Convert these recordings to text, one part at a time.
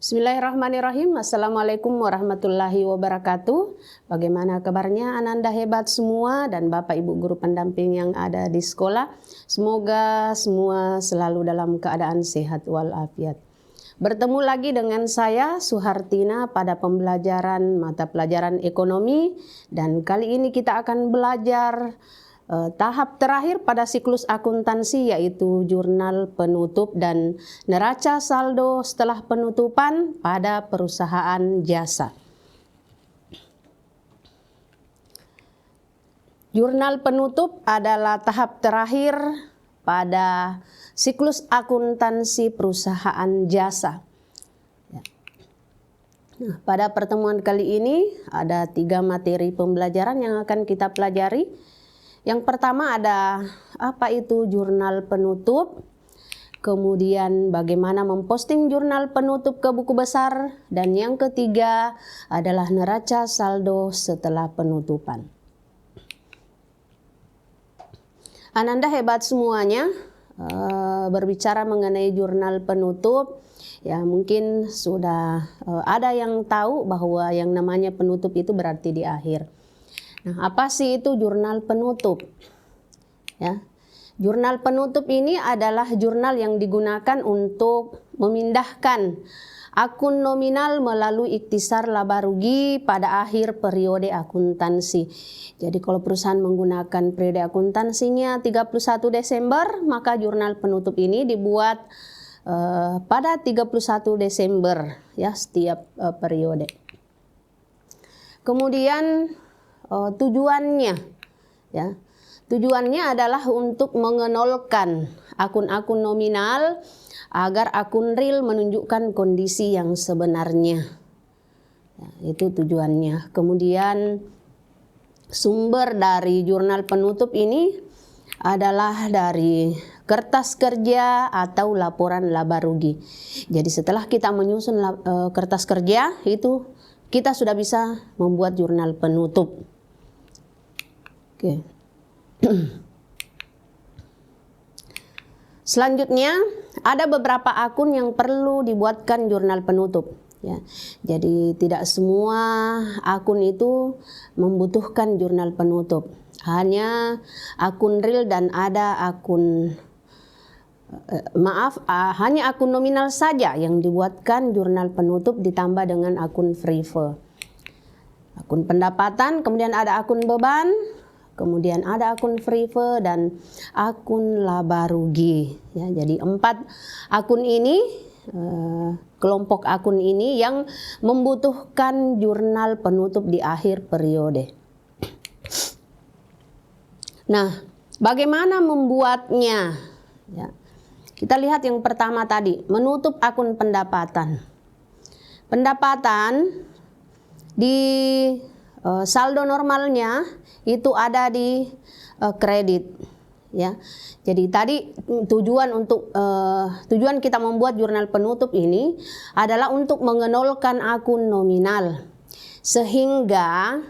Bismillahirrahmanirrahim. Assalamualaikum warahmatullahi wabarakatuh. Bagaimana kabarnya Ananda hebat semua dan Bapak Ibu guru pendamping yang ada di sekolah. Semoga semua selalu dalam keadaan sehat walafiat. Bertemu lagi dengan saya Suhartina pada pembelajaran mata pelajaran ekonomi, dan kali ini kita akan belajar tahap terakhir pada siklus akuntansi, yaitu jurnal penutup dan neraca saldo setelah penutupan pada perusahaan jasa. Jurnal penutup adalah tahap terakhir pada siklus akuntansi perusahaan jasa. Nah, pada pertemuan kali ini ada 3 materi pembelajaran yang akan kita pelajari. Yang pertama ada apa itu jurnal penutup, kemudian bagaimana memposting jurnal penutup ke buku besar, dan yang ketiga adalah neraca saldo setelah penutupan. Ananda hebat semuanya. Berbicara mengenai jurnal penutup, ya mungkin sudah ada yang tahu bahwa yang namanya penutup itu berarti di akhir. Nah, apa sih itu jurnal penutup? Ya, jurnal penutup ini adalah jurnal yang digunakan untuk memindahkan akun nominal melalui ikhtisar laba rugi pada akhir periode akuntansi. Jadi kalau perusahaan menggunakan periode akuntansinya 31 Desember, maka jurnal penutup ini dibuat pada 31 Desember ya setiap periode. Kemudian tujuannya ya. Tujuannya adalah untuk mengenolkan akun-akun nominal agar akun real menunjukkan kondisi yang sebenarnya. Ya, itu tujuannya. Kemudian sumber dari jurnal penutup ini adalah dari kertas kerja atau laporan laba rugi. Jadi setelah kita menyusun kertas kerja itu kita sudah bisa membuat jurnal penutup. Oke. Selanjutnya ada beberapa akun yang perlu dibuatkan jurnal penutup. Ya, jadi tidak semua akun itu membutuhkan jurnal penutup. Hanya akun real dan ada akun hanya akun nominal saja yang dibuatkan jurnal penutup ditambah dengan akun freefer. Akun pendapatan, kemudian ada akun beban, kemudian ada akun freefer dan akun laba rugi. Ya, jadi 4 akun ini, kelompok akun ini yang membutuhkan jurnal penutup di akhir periode. Nah, bagaimana membuatnya? Ya, kita lihat yang pertama tadi, menutup akun pendapatan. Pendapatan di saldo normalnya itu ada di kredit. Ya, jadi tadi tujuan kita membuat jurnal penutup ini adalah untuk mengenolkan akun nominal, sehingga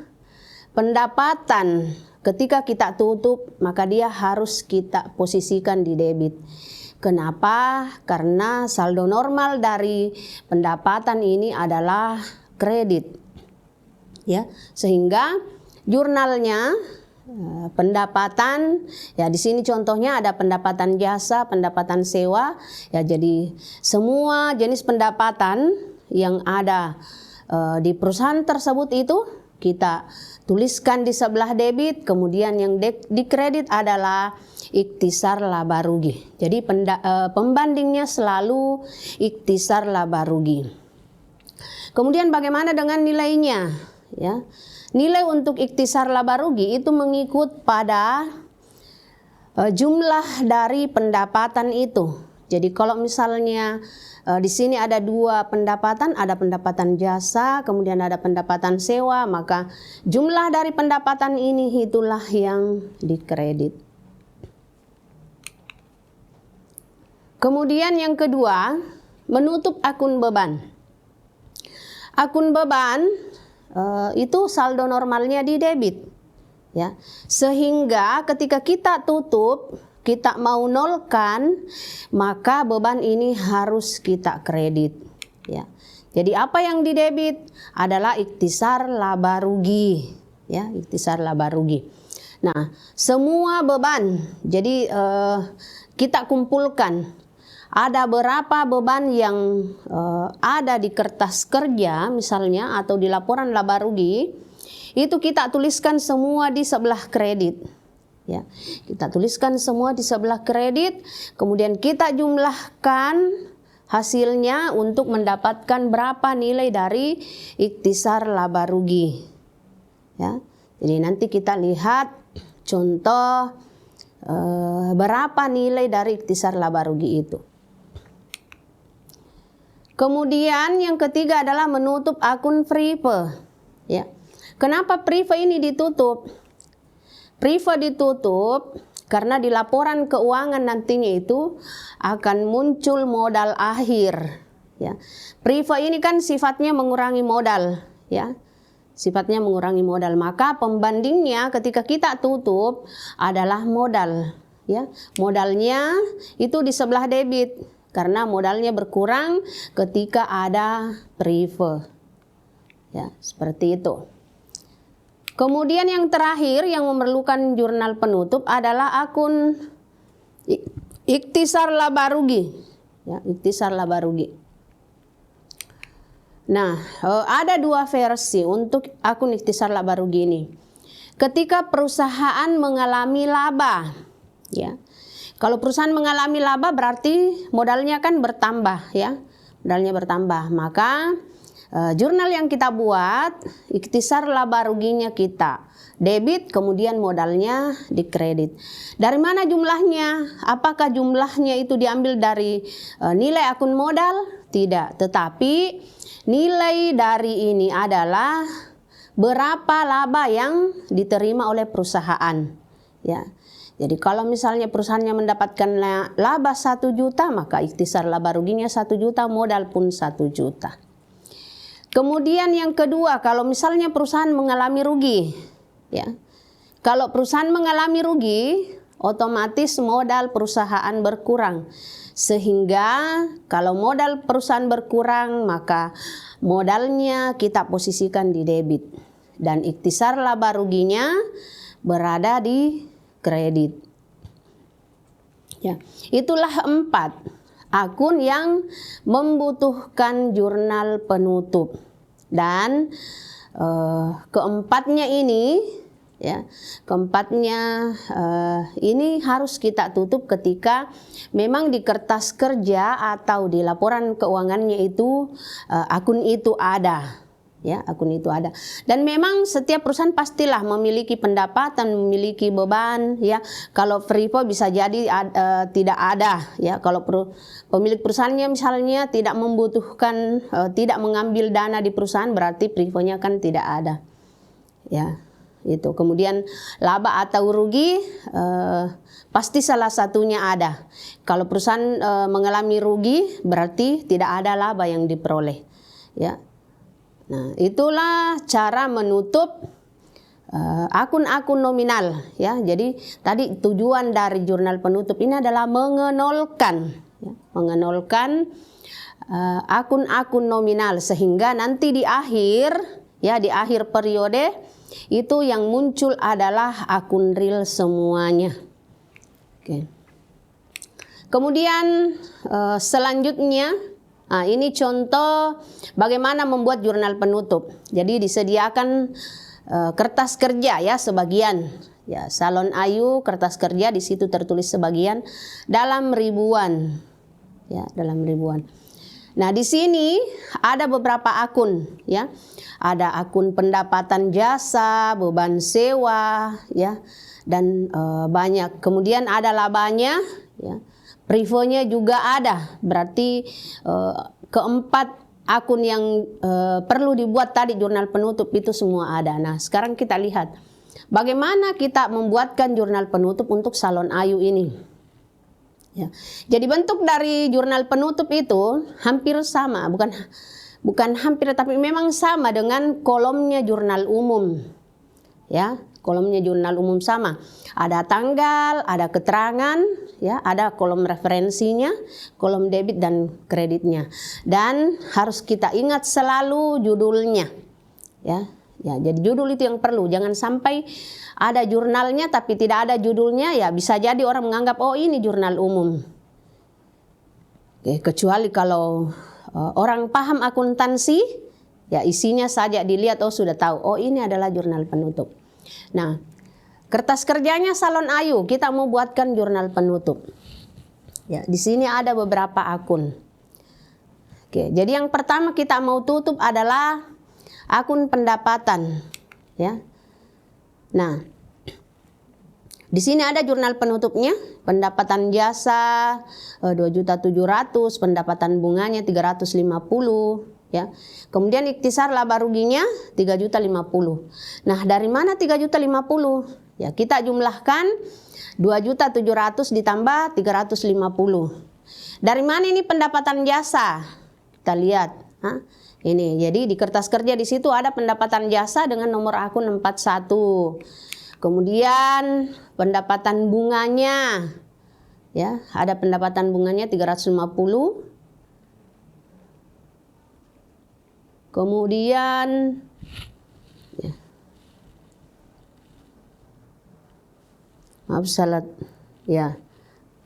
pendapatan ketika kita tutup maka dia harus kita posisikan di debit. Kenapa? Karena saldo normal dari pendapatan ini adalah kredit. Ya, sehingga jurnalnya pendapatan, ya di sini contohnya ada pendapatan jasa, pendapatan sewa, ya jadi semua jenis pendapatan yang ada di perusahaan tersebut itu kita tuliskan di sebelah debit, kemudian yang di kredit adalah ikhtisar laba rugi. Jadi pembandingnya selalu ikhtisar laba rugi. Kemudian bagaimana dengan nilainya? Ya, nilai untuk ikhtisar laba rugi itu mengikut pada jumlah dari pendapatan itu. Jadi kalau misalnya di sini ada 2 pendapatan, ada pendapatan jasa, kemudian ada pendapatan sewa, maka jumlah dari pendapatan ini itulah yang dikredit. Kemudian yang kedua, menutup akun beban. Akun beban itu saldo normalnya di debit, ya, sehingga ketika kita tutup kita mau nolkan, maka beban ini harus kita kredit, ya. Jadi apa yang didebit adalah ikhtisar laba rugi, ya, ikhtisar laba rugi. Nah, semua beban, jadi kita kumpulkan ada berapa beban yang ada di kertas kerja misalnya atau di laporan laba rugi, itu kita tuliskan semua di sebelah kredit. Ya, kita tuliskan semua di sebelah kredit, kemudian kita jumlahkan hasilnya untuk mendapatkan berapa nilai dari ikhtisar laba rugi. Ya, jadi nanti kita lihat contoh berapa nilai dari ikhtisar laba rugi itu. Kemudian yang ketiga adalah menutup akun Prive. Ya, kenapa Prive ini ditutup? Prive ditutup karena di laporan keuangan nantinya itu akan muncul modal akhir. Ya, Prive ini kan sifatnya mengurangi modal, ya, sifatnya mengurangi modal. Maka pembandingnya ketika kita tutup adalah modal, ya, modalnya itu di sebelah debit karena modalnya berkurang ketika ada Prive. Ya, seperti itu. Kemudian yang terakhir yang memerlukan jurnal penutup adalah akun ikhtisar laba rugi. Ya, ikhtisar laba rugi. Nah, ada dua versi untuk akun ikhtisar laba rugi ini. Ketika perusahaan mengalami laba, ya. Kalau perusahaan mengalami laba berarti modalnya kan bertambah, ya. Modalnya bertambah. Maka jurnal yang kita buat, ikhtisar laba ruginya kita debit, kemudian modalnya dikredit. Dari mana jumlahnya? Apakah jumlahnya itu diambil dari nilai akun modal? Tidak, tetapi nilai dari ini adalah berapa laba yang diterima oleh perusahaan. Ya, jadi kalau misalnya perusahaannya mendapatkan laba 1 juta, maka ikhtisar laba ruginya 1 juta, modal pun 1 juta. Kemudian yang kedua, kalau misalnya perusahaan mengalami rugi, ya, kalau perusahaan mengalami rugi, otomatis modal perusahaan berkurang. Sehingga kalau modal perusahaan berkurang, maka modalnya kita posisikan di debit. Dan ikhtisar laba ruginya berada di kredit. Ya, itulah 4 akun yang membutuhkan jurnal penutup. Dan keempatnya ini, ya, keempatnya ini harus kita tutup ketika memang di kertas kerja atau di laporan keuangannya itu akun itu ada. Ya, akun itu ada. Dan memang setiap perusahaan pastilah memiliki pendapatan, memiliki beban, ya. Kalau Prive bisa jadi tidak ada, ya. Kalau pemilik perusahaannya misalnya tidak membutuhkan, tidak mengambil dana di perusahaan, berarti Prive-nya kan tidak ada. Ya, itu. Kemudian laba atau rugi pasti salah satunya ada. Kalau perusahaan mengalami rugi, berarti tidak ada laba yang diperoleh. Ya. Nah, itulah cara menutup akun-akun nominal, ya. Jadi tadi tujuan dari jurnal penutup ini adalah mengenolkan, ya, mengenolkan akun-akun nominal sehingga nanti di akhir, ya, di akhir periode itu yang muncul adalah akun real semuanya. Oke. Kemudian selanjutnya, nah, ini contoh bagaimana membuat jurnal penutup. Jadi disediakan kertas kerja, ya, sebagian, ya, Salon Ayu kertas kerja, di situ tertulis sebagian dalam ribuan, ya, dalam ribuan. Nah, di sini ada beberapa akun, ya, ada akun pendapatan jasa, beban sewa, ya, dan banyak. Kemudian ada labanya, ya. Prive-nya juga ada, berarti keempat akun yang perlu dibuat tadi jurnal penutup itu semua ada. Nah, sekarang kita lihat bagaimana kita membuatkan jurnal penutup untuk Salon Ayu ini. Ya. Jadi bentuk dari jurnal penutup itu hampir sama, bukan hampir tapi memang sama dengan kolomnya jurnal umum. Ya, kolomnya jurnal umum sama. Ada tanggal, ada keterangan, ya, ada kolom referensinya, kolom debit dan kreditnya. Dan harus kita ingat selalu judulnya, ya. Ya, jadi judul itu yang perlu. Jangan sampai ada jurnalnya tapi tidak ada judulnya, ya bisa jadi orang menganggap oh ini jurnal umum. Oke, kecuali kalau orang paham akuntansi, ya isinya saja dilihat oh sudah tahu oh ini adalah jurnal penutup. Nah, kertas kerjanya Salon Ayu kita mau buatkan jurnal penutup. Ya, di sini ada beberapa akun. Oke, jadi yang pertama kita mau tutup adalah akun pendapatan, ya. Nah, di sini ada jurnal penutupnya, pendapatan jasa 2.700.000, pendapatan bunganya 350, ya. Kemudian ikhtisar laba ruginya 3.050. Nah, dari mana 3.050? Ya, kita jumlahkan 2.700.000 ditambah 350. Dari mana ini pendapatan jasa? Kita lihat, ini. Jadi di kertas kerja di situ ada pendapatan jasa dengan nomor akun 41. Kemudian pendapatan bunganya, ya, ada pendapatan bunganya 350. Kemudian ya, maaf salah, ya,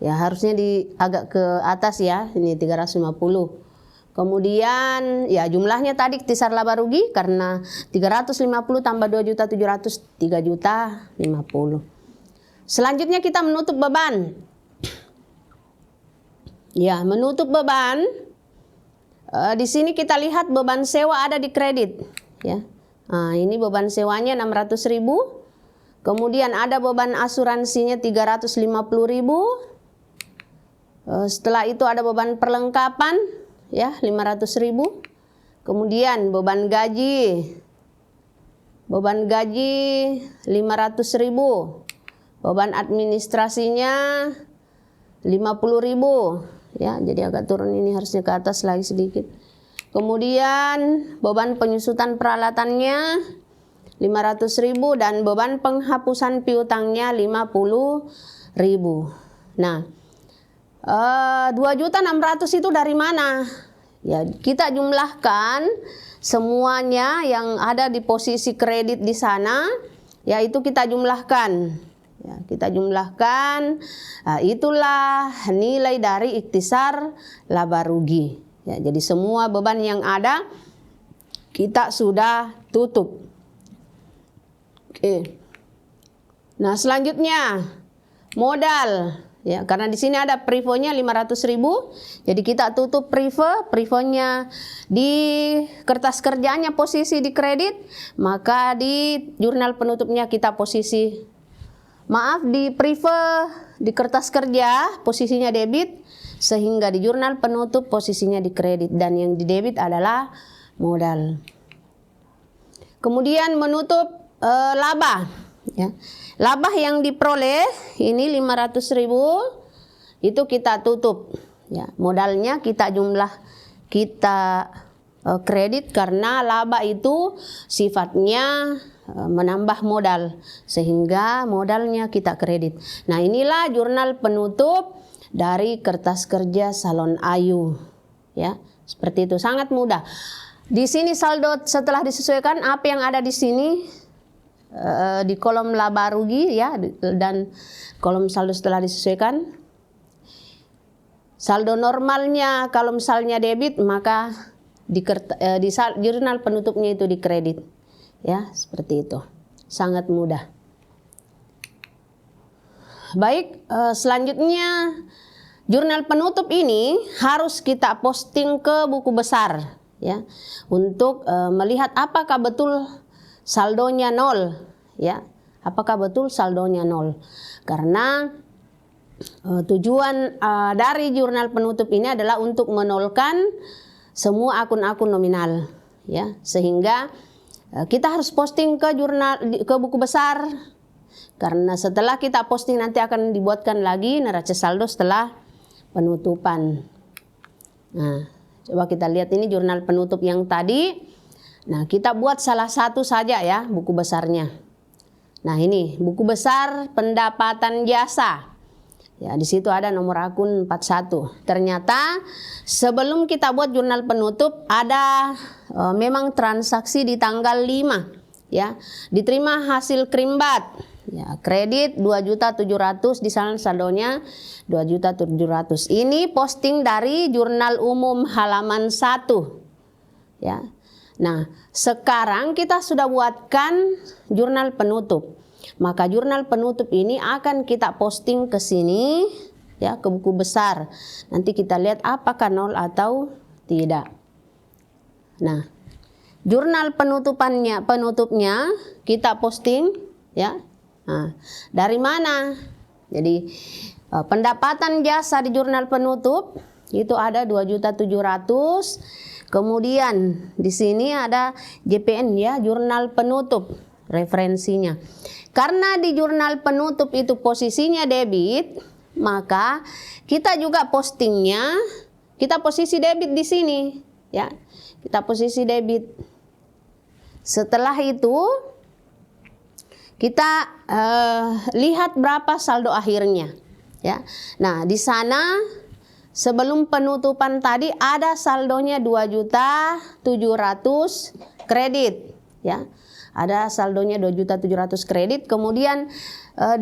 ya harusnya di agak ke atas ya, ini 350. Kemudian ya jumlahnya tadi ikhtisar laba rugi karena 350 tambah 2.700.000 3.050. Selanjutnya kita menutup beban. Ya, menutup beban. Di sini kita lihat beban sewa ada di kredit, ya. Nah, ini beban sewanya 600.000. Kemudian ada beban asuransinya 350.000. Setelah itu ada beban perlengkapan, ya, 500.000. Kemudian beban gaji 500.000. Beban administrasinya 50.000. Ya, jadi agak turun ini, harusnya ke atas lagi sedikit. Kemudian beban penyusutan peralatannya 500.000 dan beban penghapusan piutangnya 50.000. Nah, 2.600.000 itu dari mana? Ya, kita jumlahkan semuanya yang ada di posisi kredit di sana, yaitu kita jumlahkan. Ya, kita jumlahkan, itulah nilai dari ikhtisar laba rugi. Ya, jadi semua beban yang ada kita sudah tutup. Oke. Nah, selanjutnya modal. Ya, karena di sini ada privonya 500.000, jadi kita tutup privonya di kertas kerjanya posisi di kredit, maka di jurnal penutupnya kita posisi. Maaf, di prive di kertas kerja posisinya debit, sehingga di jurnal penutup posisinya di kredit dan yang di debit adalah modal. Kemudian menutup laba, ya. Laba yang diperoleh ini 500.000 itu kita tutup, ya. Modalnya kita kredit karena laba itu sifatnya menambah modal, sehingga modalnya kita kredit. Nah, inilah jurnal penutup dari kertas kerja Salon Ayu, ya. Seperti itu, sangat mudah. Di sini saldo setelah disesuaikan apa yang ada di sini di kolom laba rugi, ya, dan kolom saldo setelah disesuaikan. Saldo normalnya kalau misalnya debit, maka di jurnal penutupnya itu di kredit. Ya, seperti itu. Sangat mudah. Baik, selanjutnya jurnal penutup ini harus kita posting ke buku besar, ya, untuk melihat apakah betul saldonya nol, ya. Apakah betul saldonya nol? Karena tujuan dari jurnal penutup ini adalah untuk menolkan semua akun-akun nominal, ya, sehingga kita harus posting ke buku besar, karena setelah kita posting nanti akan dibuatkan lagi neraca saldo setelah penutupan. Nah, coba kita lihat ini jurnal penutup yang tadi. Nah, kita buat salah satu saja, ya, buku besarnya. Nah, ini buku besar pendapatan jasa. Ya, di situ ada nomor akun 41. Ternyata sebelum kita buat jurnal penutup ada memang transaksi di tanggal 5, ya. Diterima hasil krimbat. Ya, kredit 2.700.000, di sana saldonya 2.700.000. Ini posting dari Jurnal Umum halaman 1. Ya. Nah, sekarang kita sudah buatkan jurnal penutup. Maka jurnal penutup ini akan kita posting ke sini, ya, ke buku besar. Nanti kita lihat apakah nol atau tidak. Nah, jurnal penutupnya kita posting, ya. Nah, dari mana? Jadi pendapatan jasa di jurnal penutup itu ada 2.700.000. Kemudian di sini ada JPN, ya, jurnal penutup referensinya. Karena di jurnal penutup itu posisinya debit, maka kita juga postingnya kita posisi debit di sini, ya. Kita posisi debit. Setelah itu kita lihat berapa saldo akhirnya, ya. Nah, di sana sebelum penutupan tadi ada saldonya 2.700.000 kredit, ya. Ada saldonya 2.700.000 kredit. Kemudian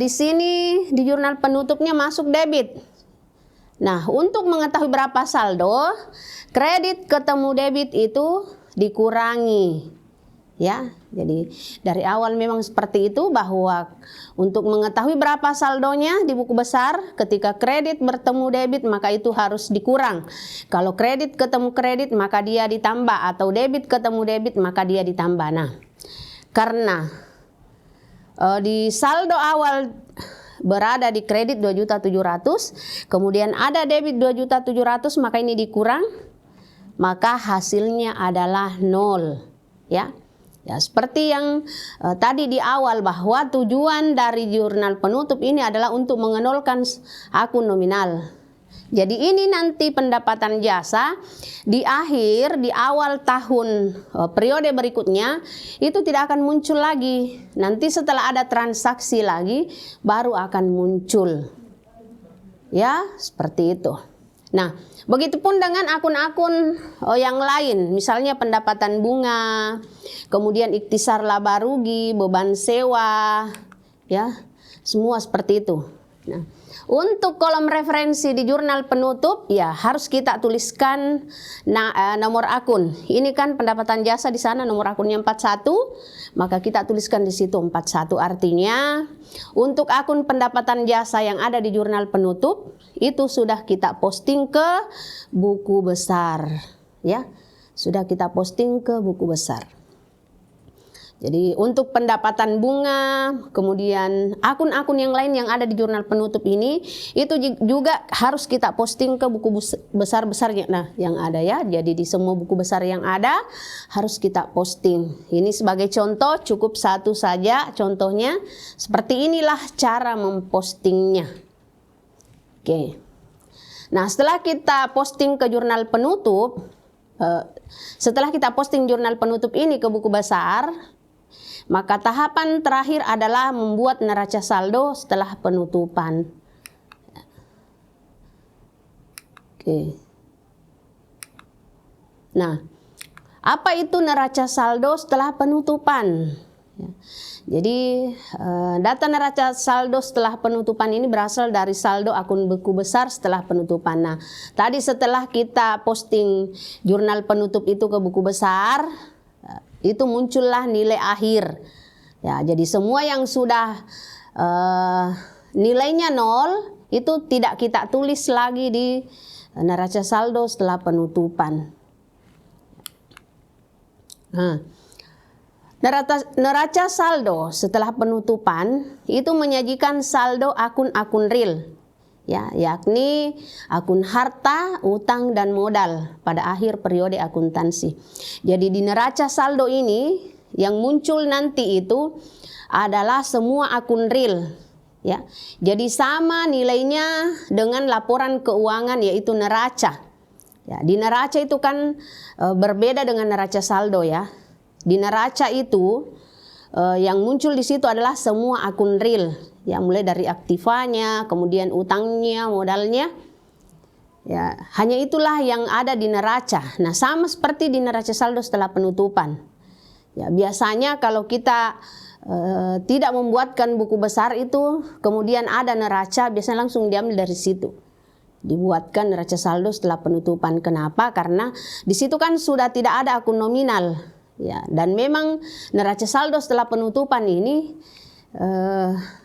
di sini di jurnal penutupnya masuk debit. Nah, untuk mengetahui berapa saldo, kredit ketemu debit itu dikurangi, ya. Jadi dari awal memang seperti itu, bahwa untuk mengetahui berapa saldonya di buku besar, ketika kredit bertemu debit maka itu harus dikurang. Kalau kredit ketemu kredit maka dia ditambah, atau debit ketemu debit maka dia ditambah. Nah, karena di saldo awal berada di kredit 2.700.000, kemudian ada debit 2.700.000, maka ini dikurang, maka hasilnya adalah 0, ya. Ya, seperti yang tadi di awal, bahwa tujuan dari jurnal penutup ini adalah untuk mengenolkan akun nominal. Jadi ini nanti pendapatan jasa di akhir, di awal tahun periode berikutnya itu tidak akan muncul lagi. Nanti setelah ada transaksi lagi baru akan muncul. Ya, seperti itu. Nah, begitupun dengan akun-akun yang lain, misalnya pendapatan bunga, kemudian ikhtisar laba rugi, beban sewa, ya, semua seperti itu. Nah, untuk kolom referensi di jurnal penutup, ya harus kita tuliskan nomor akun. Ini kan pendapatan jasa, di sana nomor akunnya 41, maka kita tuliskan di situ 41. Artinya untuk akun pendapatan jasa yang ada di jurnal penutup itu sudah kita posting ke buku besar, ya. Sudah kita posting ke buku besar. Jadi untuk pendapatan bunga, kemudian akun-akun yang lain yang ada di jurnal penutup ini, itu juga harus kita posting ke buku besar-besarnya. Nah, yang ada, ya. Jadi di semua buku besar yang ada harus kita posting. Ini sebagai contoh, cukup satu saja contohnya. Seperti inilah cara mempostingnya. Oke. Nah, setelah kita posting ke jurnal penutup, setelah kita posting jurnal penutup ini ke buku besar, maka tahapan terakhir adalah membuat neraca saldo setelah penutupan. Oke. Nah, apa itu neraca saldo setelah penutupan? Jadi data neraca saldo setelah penutupan ini berasal dari saldo akun buku besar setelah penutupan. Nah, tadi setelah kita posting jurnal penutup itu ke buku besar, itu muncullah nilai akhir, ya. Jadi semua yang sudah nilainya 0 itu tidak kita tulis lagi di neraca saldo setelah penutupan. Nah, neraca saldo setelah penutupan itu menyajikan saldo akun-akun real, ya, yakni akun harta, utang, dan modal pada akhir periode akuntansi. Jadi di neraca saldo ini yang muncul nanti itu adalah semua akun real, ya. Jadi sama nilainya dengan laporan keuangan, yaitu neraca. Ya, di neraca itu kan berbeda dengan neraca saldo, ya. Di neraca itu yang muncul di situ adalah semua akun real, ya, mulai dari aktivanya, kemudian utangnya, modalnya. Ya, hanya itulah yang ada di neraca. Nah, sama seperti di neraca saldo setelah penutupan. Ya, biasanya kalau kita tidak membuatkan buku besar itu, kemudian ada neraca, biasanya langsung diambil dari situ. Dibuatkan neraca saldo setelah penutupan. Kenapa? Karena di situ kan sudah tidak ada akun nominal, ya. Dan memang neraca saldo setelah penutupan ini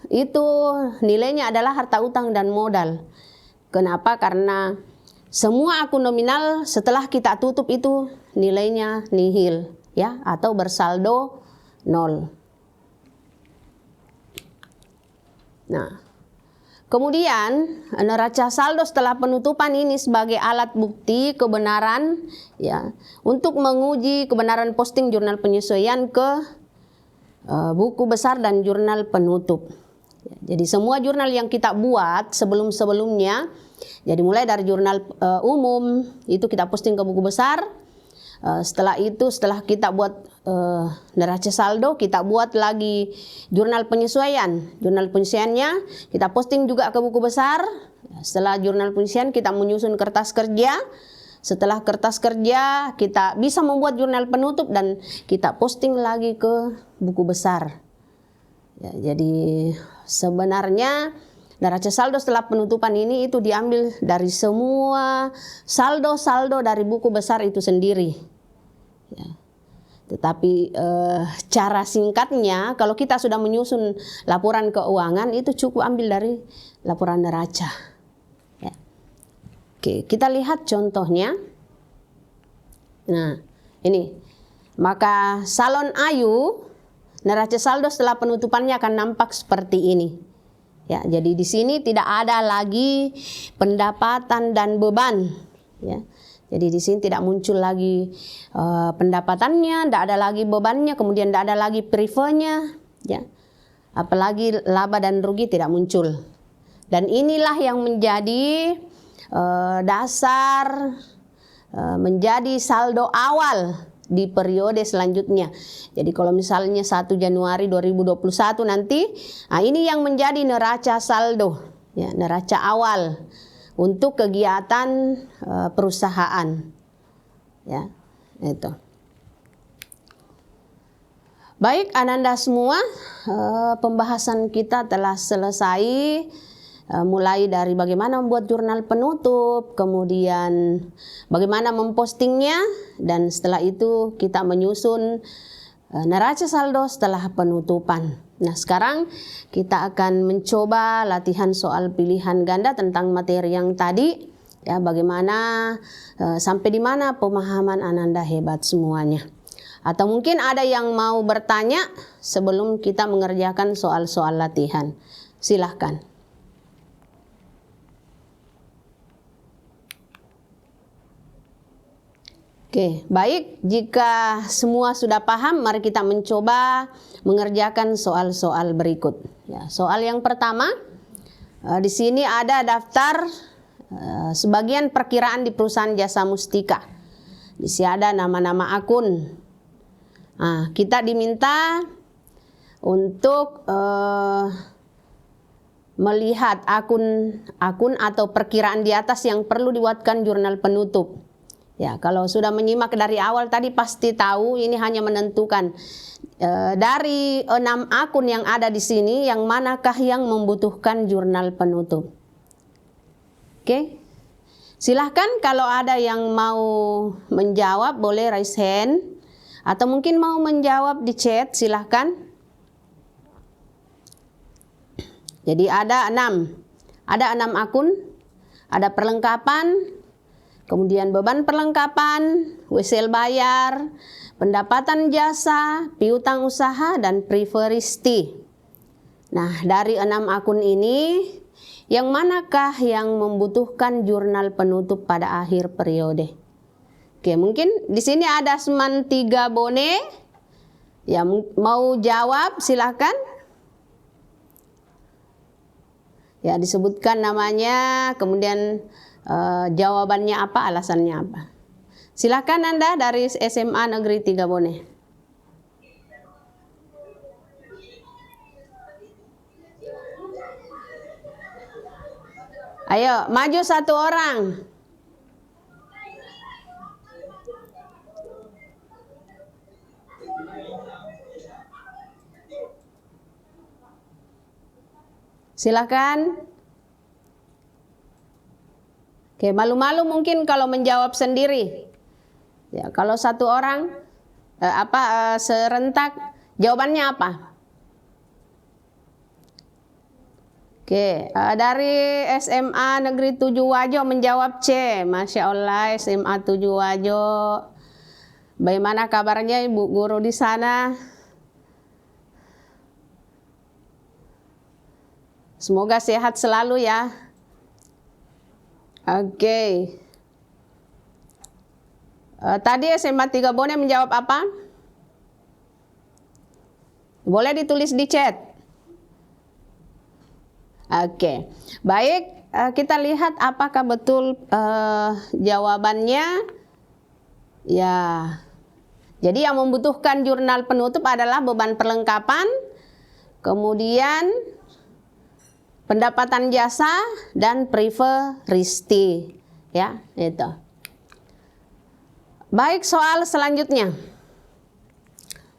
itu nilainya adalah harta utang dan modal. Kenapa? Karena semua akun nominal setelah kita tutup itu nilainya nihil, ya, atau bersaldo nol. Nah, kemudian neraca saldo setelah penutupan ini sebagai alat bukti kebenaran, ya, untuk menguji kebenaran posting jurnal penyesuaian ke buku besar dan jurnal penutup. Ya, jadi semua jurnal yang kita buat sebelum-sebelumnya, jadi mulai dari jurnal umum itu kita posting ke buku besar. Setelah itu, setelah kita buat neraca saldo, kita buat lagi jurnal penyesuaian. Jurnal penyesuaiannya kita posting juga ke buku besar. Setelah jurnal penyesuaian kita menyusun kertas kerja. Setelah kertas kerja kita bisa membuat jurnal penutup dan kita posting lagi ke buku besar. Ya, jadi sebenarnya neraca saldo setelah penutupan ini itu diambil dari semua saldo-saldo dari buku besar itu sendiri. Ya. Tetapi cara singkatnya, kalau kita sudah menyusun laporan keuangan itu cukup ambil dari laporan neraca. Ya. Oke, kita lihat contohnya. Nah, ini. Maka salon Ayu, neraca saldo setelah penutupannya akan nampak seperti ini. Ya, jadi di sini tidak ada lagi pendapatan dan beban. Ya. Jadi di sini tidak muncul lagi pendapatannya, tidak ada lagi bebannya, kemudian tidak ada lagi prefernya, ya. Apalagi laba dan rugi tidak muncul. Dan inilah yang menjadi dasar menjadi saldo awal di periode selanjutnya. Jadi kalau misalnya 1 Januari 2021 nanti, nah ini yang menjadi neraca saldo, ya, neraca awal untuk kegiatan perusahaan, ya, itu. Baik, Ananda semua, pembahasan kita telah selesai, mulai dari bagaimana membuat jurnal penutup, kemudian bagaimana mempostingnya, dan setelah itu kita menyusun neraca saldo setelah penutupan. Nah, sekarang kita akan mencoba latihan soal pilihan ganda tentang materi yang tadi, ya, bagaimana sampai di mana pemahaman Ananda hebat semuanya. Atau mungkin ada yang mau bertanya sebelum kita mengerjakan soal-soal latihan. Silahkan. Oke, baik. Jika semua sudah paham, mari kita mencoba mengerjakan soal-soal berikut. Ya, soal yang pertama, di sini ada daftar sebagian perkiraan di perusahaan jasa mustika. Di sini ada nama-nama akun. Nah, kita diminta untuk melihat akun atau perkiraan di atas yang perlu dibuatkan jurnal penutup. Ya, kalau sudah menyimak dari awal tadi pasti tahu ini hanya menentukan dari 6 akun yang ada di sini yang manakah yang membutuhkan jurnal penutup. Oke. Silahkan kalau ada yang mau menjawab boleh raise hand atau mungkin mau menjawab di chat, silahkan. Jadi ada 6. Ada 6 akun, ada perlengkapan, kemudian beban perlengkapan, wesel bayar, pendapatan jasa, piutang usaha, dan preferisti. Nah, dari 6 akun ini, yang manakah yang membutuhkan jurnal penutup pada akhir periode? Oke, mungkin di sini ada Seman 3 Bone. Ya, mau jawab silahkan. Ya, disebutkan namanya, kemudian jawabannya apa, alasannya apa. Silakan Anda dari SMA Negeri 3 Bone. Ayo, maju satu orang. Silakan. Oke, malu-malu mungkin kalau menjawab sendiri. Ya, kalau satu orang serentak, jawabannya apa? Oke, dari SMA Negeri 7 Wajo menjawab C. Masya Allah, SMA 7 Wajo. Bagaimana kabarnya Ibu Guru di sana? Semoga sehat selalu ya. Oke. Tadi SMA 3 Bone menjawab apa? Boleh ditulis di chat. Oke. Baik, kita lihat apakah betul jawabannya. Ya. Jadi yang membutuhkan jurnal penutup adalah beban perlengkapan, kemudian pendapatan jasa dan priveristi, ya, itu. Baik, soal selanjutnya.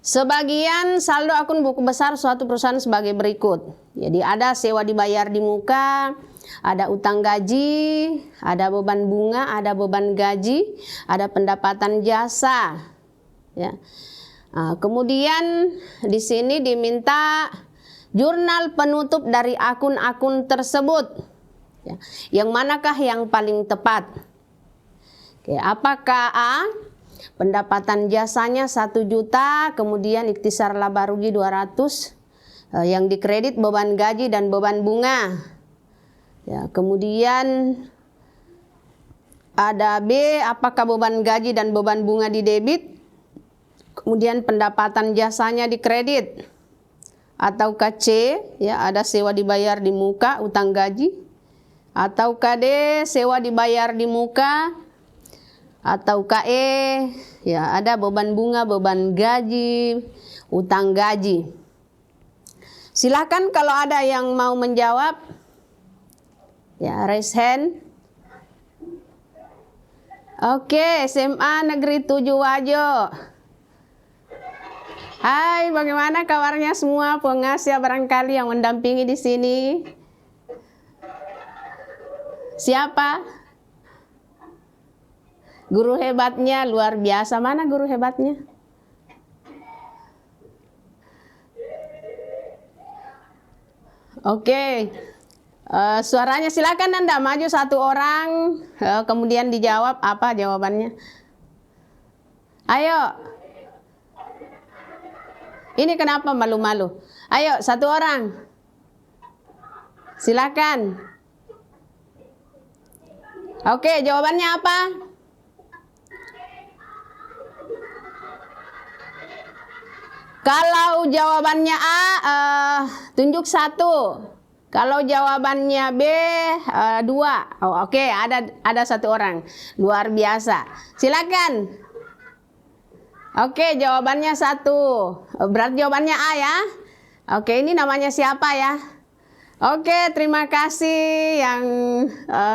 Sebagian saldo akun buku besar suatu perusahaan sebagai berikut. Jadi ada sewa dibayar di muka, ada utang gaji, ada beban bunga, ada beban gaji, ada pendapatan jasa, ya. Nah, kemudian di sini diminta jurnal penutup dari akun-akun tersebut. Ya. Yang manakah yang paling tepat? Oke, apakah A, pendapatan jasanya 1 juta, kemudian ikhtisar laba rugi 200, yang dikredit beban gaji dan beban bunga. Ya, kemudian ada B, apakah beban gaji dan beban bunga didebit, kemudian pendapatan jasanya dikredit. Atau C, ya, ada sewa dibayar di muka, utang gaji. Atau D, sewa dibayar di muka. Atau E, ya, ada beban bunga, beban gaji, utang gaji. Silakan kalau ada yang mau menjawab, ya, raise hand. Oke, SMA Negeri 7 Wajo. Hai, bagaimana kabarnya semua pengasih barangkali yang mendampingi di sini? Siapa? Guru hebatnya luar biasa. Mana guru hebatnya? Oke. Suaranya silakan Anda maju satu orang, kemudian dijawab apa jawabannya. Ayo. Ini kenapa malu-malu? Ayo, satu orang. Silakan. Oke, jawabannya apa? Kalau jawabannya A, tunjuk 1. Kalau jawabannya B, 2. Oh, oke, ada 1 orang. Luar biasa. Silakan. Oke, jawabannya 1. Berarti jawabannya A ya. Oke, ini namanya siapa ya? Oke, terima kasih yang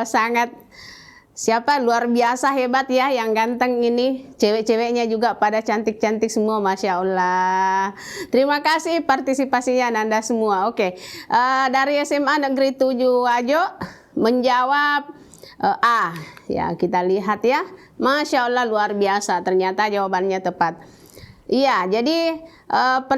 sangat luar biasa hebat ya, yang ganteng ini. Cewek-ceweknya juga pada cantik-cantik semua, Masya Allah. Terima kasih partisipasinya Anda semua. Oke, dari SMA Negeri 7 Wajo menjawab A. Ya, kita lihat ya. Masya Allah luar biasa, ternyata jawabannya tepat. Iya, jadi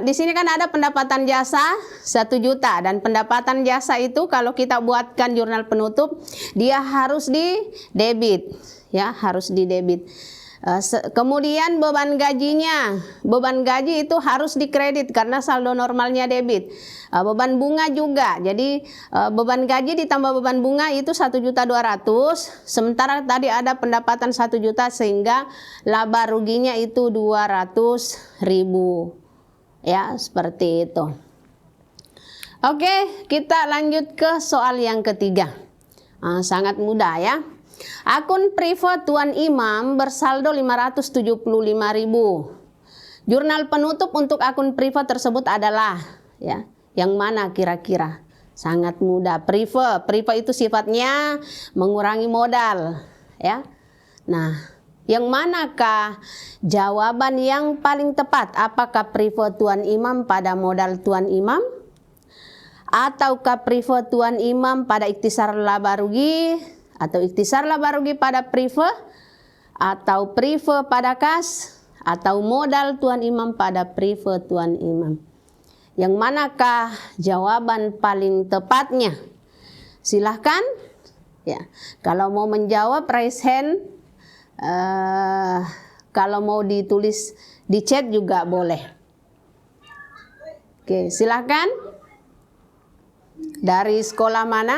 di sini kan ada pendapatan jasa 1 juta, dan pendapatan jasa itu kalau kita buatkan jurnal penutup dia harus didebit, ya, harus didebit. Kemudian beban gajinya, beban gaji itu harus dikredit karena saldo normalnya debit. Beban bunga juga, jadi beban gaji ditambah beban bunga itu 1.200.000, sementara tadi ada pendapatan 1 juta sehingga laba ruginya itu 200.000, ya, seperti itu. Oke, kita lanjut ke soal yang ketiga. Sangat mudah ya. Akun privat Tuan Imam bersaldo 575.000. Jurnal penutup untuk akun privat tersebut adalah, ya, yang mana kira-kira? Sangat mudah. Prefer itu sifatnya mengurangi modal, ya. Nah, yang manakah jawaban yang paling tepat? Apakah prefer Tuan Imam pada modal Tuan Imam? Ataukah prefer Tuan Imam pada ikhtisar laba rugi? Atau ikhtisar laba rugi pada prefer? Atau prefer pada kas? Atau modal Tuan Imam pada prefer Tuan Imam? Yang manakah jawaban paling tepatnya? Silahkan, ya. Kalau mau menjawab raise hand. Kalau mau ditulis di chat juga boleh. Oke, silahkan. Dari sekolah mana?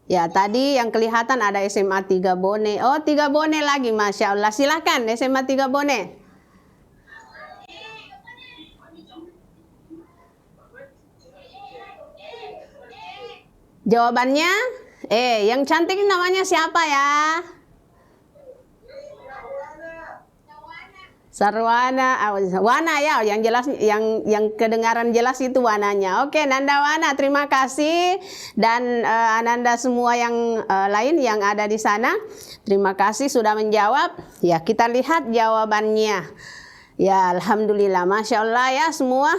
Ya, tadi yang kelihatan ada SMA 3 Bone. Oh, 3 Bone lagi, Masya Allah. Silahkan SMA 3 Bone. Jawabannya, yang cantik namanya siapa ya? Sarwana, Wana ya, yang jelas, yang kedengaran jelas itu Wananya. Oke, Nanda Wana, terima kasih, dan Ananda semua yang lain yang ada di sana, terima kasih sudah menjawab. Ya, kita lihat jawabannya. Ya, alhamdulillah, Masya Allah ya, semua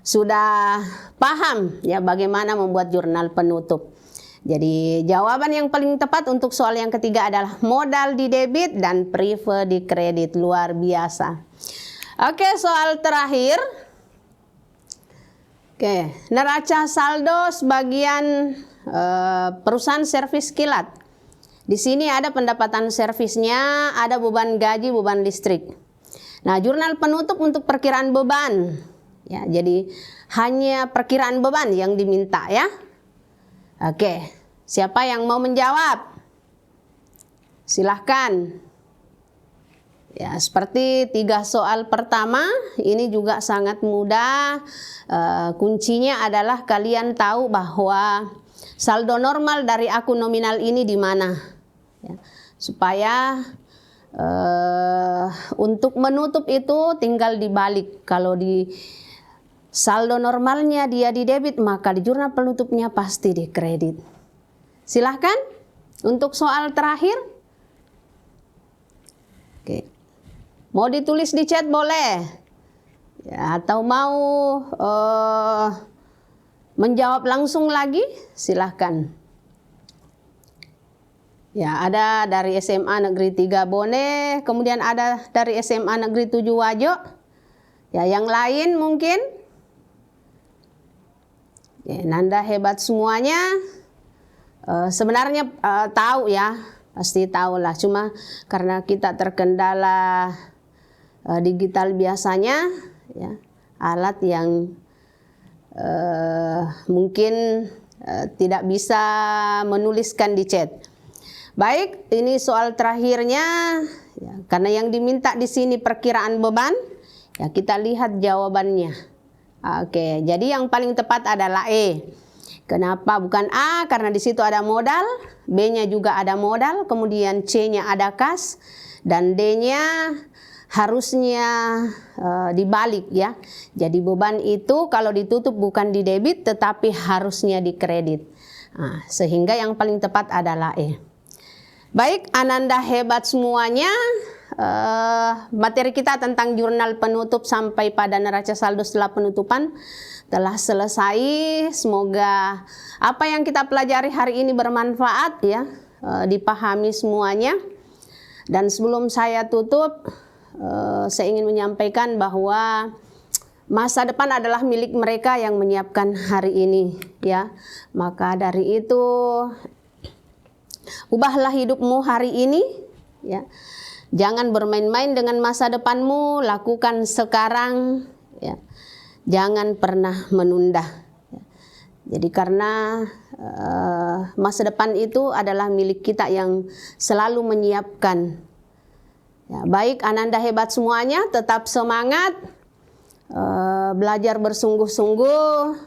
sudah paham ya bagaimana membuat jurnal penutup. Jadi jawaban yang paling tepat untuk soal yang ketiga adalah modal di debit dan prefer di kredit. Luar biasa. Oke, soal terakhir. Oke, neraca saldo sebagian perusahaan servis kilat. Di sini ada pendapatan servisnya, ada beban gaji, beban listrik. Nah, jurnal penutup untuk perkiraan beban. Ya, jadi hanya perkiraan beban yang diminta ya. Oke, siapa yang mau menjawab? Silahkan. Ya, seperti 3 soal pertama, ini juga sangat mudah. Kuncinya adalah kalian tahu bahwa saldo normal dari akun nominal ini di mana. Ya, supaya untuk menutup itu tinggal dibalik. Kalau di saldo normalnya dia di debit, maka di jurnal penutupnya pasti di kredit. Silahkan untuk soal terakhir. Oke. Mau ditulis di chat boleh. Ya, atau mau menjawab langsung lagi, silahkan. Ya, ada dari SMA Negeri 3 Bone, kemudian ada dari SMA Negeri 7 Wajo. Ya, yang lain mungkin. Ya, Nanda hebat semuanya. Sebenarnya tahu ya, pasti tahu lah. Cuma karena kita terkendala digital biasanya, ya, alat yang mungkin tidak bisa menuliskan di chat. Baik, ini soal terakhirnya. Ya, karena yang diminta di sini perkiraan beban, ya kita lihat jawabannya. Oke, jadi yang paling tepat adalah E. Kenapa bukan A? Karena di situ ada modal, B-nya juga ada modal, kemudian C-nya ada kas, dan D-nya harusnya dibalik ya. Jadi beban itu kalau ditutup bukan di debit, tetapi harusnya di kredit. Nah, sehingga yang paling tepat adalah E. Baik, Ananda hebat semuanya. Materi kita tentang jurnal penutup sampai pada neraca saldo setelah penutupan telah selesai. Semoga apa yang kita pelajari hari ini bermanfaat ya, dipahami semuanya. Dan sebelum saya tutup, saya ingin menyampaikan bahwa masa depan adalah milik mereka yang menyiapkan hari ini ya. Maka dari itu ubahlah hidupmu hari ini ya. Jangan bermain-main dengan masa depanmu, lakukan sekarang ya. Jangan pernah menunda. Jadi karena masa depan itu adalah milik kita yang selalu menyiapkan. Ya, baik, Ananda hebat semuanya, tetap semangat, belajar bersungguh-sungguh,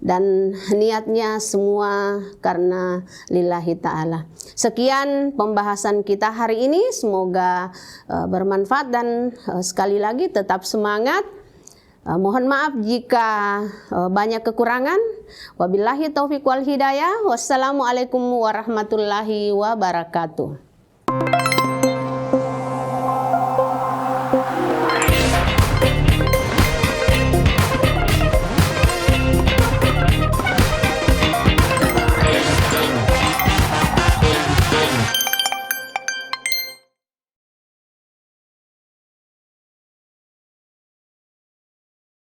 dan niatnya semua karena lillahi ta'ala. Sekian pembahasan kita hari ini, semoga bermanfaat dan sekali lagi tetap semangat, Mohon maaf jika banyak kekurangan. Wabillahi taufiq wal hidayah. Wassalamualaikum warahmatullahi wabarakatuh.